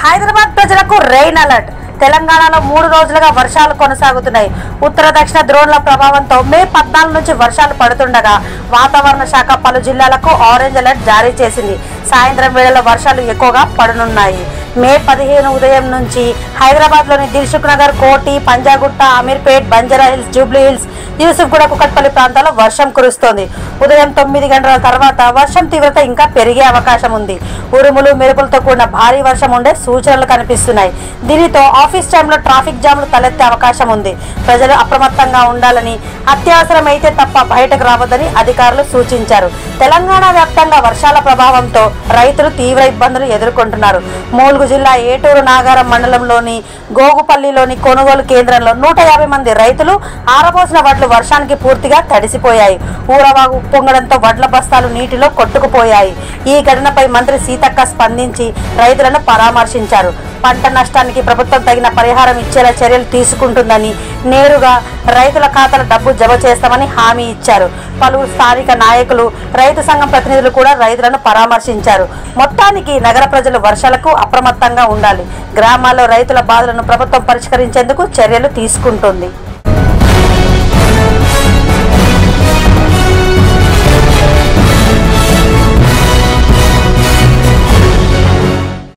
హైదరాబాద్ ప్రజలకు rain alert. తెలంగాణలో 3 రోజులుగా వర్షాలు కొనసాగుతున్నాయి. ఉత్తర దక్షిణ ద్రోణుల ప్రభావంతో మే 14 నుంచి వర్షాలు పడుతుండగా వాతావరణ శాఖ పలు జిల్లాలకు ఆరెంజ్ అలర్ట్ జారీ చేసింది. సాయంత్రం వేళలో వర్షాలు ఎక్కువగా పడనున్నాయి. మే 15 ఉదయం నుంచి హైదరాబాద్లోని దిల్సుఖ్ నగర్, కోటి, Panjagutta, Ameerpet, Banjara hills, Jubilee hills, Yousufguda, Kukatpally ప్రాంతాల్లో వర్షం కురుస్తోంది. ఉదయం 9 గంటల తర్వాత వర్షం తీవ్రత ఇంకా పెరిగే అవకాశం ఉంది. ఉరుములు, మెరుపులతో కూడిన భారీ వర్షం ఉండే సూచనలు కనిపిస్తున్నాయి. దీనితో ఆఫీస్ టైంలో ట్రాఫిక్ జామ్లు తలెత్తే అవకాశం ఉంది. ప్రజలు అప్రమత్తంగా ఉండాలని, అత్యవసరమైతే తప్ప బయటకు రావద్దని అధికారులు సూచించారు. తెలంగాణ వ్యాప్తంగా వర్షాల ప్రభావంతో రైతులు తీవ్ర ఇబ్బందులు ఎదుర్కొంటున్నారు. ములుగు జిల్లా ఏటూరు నాగారం మండలంలోని గోగుపల్లిలోని కొనుగోలు కేంద్రంలో 150 మంది రైతులు ఆరబోసిన వడ్లు వర్షానికి పూర్తిగా తడిసిపోయాయి. ఊరవాగు పొంగడంతో వడ్ల బస్తాలు నీటిలో కొట్టుకుపోయాయి. ఈ ఘటనపై మంత్రి సీతక్క స్పందించి రైతులను పరామర్శించారు. పంట నష్టానికి ప్రభుత్వం తగిన పరిహారం ఇచ్చేలా చర్యలు తీసుకుంటుందని, నేరుగా రైతుల ఖాతాలో డబ్బు జమ చేస్తామని హామీ ఇచ్చారు. పలువురు స్థానిక నాయకులు, రైతు సంఘం ప్రతినిధులు కూడా రైతులను పరామర్శించారు. మొత్తానికి నగర ప్రజలు వర్షాలకు అప్రమత్తంగా ఉండాలి. గ్రామాల్లో రైతుల బాధలను ప్రభుత్వం పరిష్కరించేందుకు చర్యలు తీసుకుంటుంది.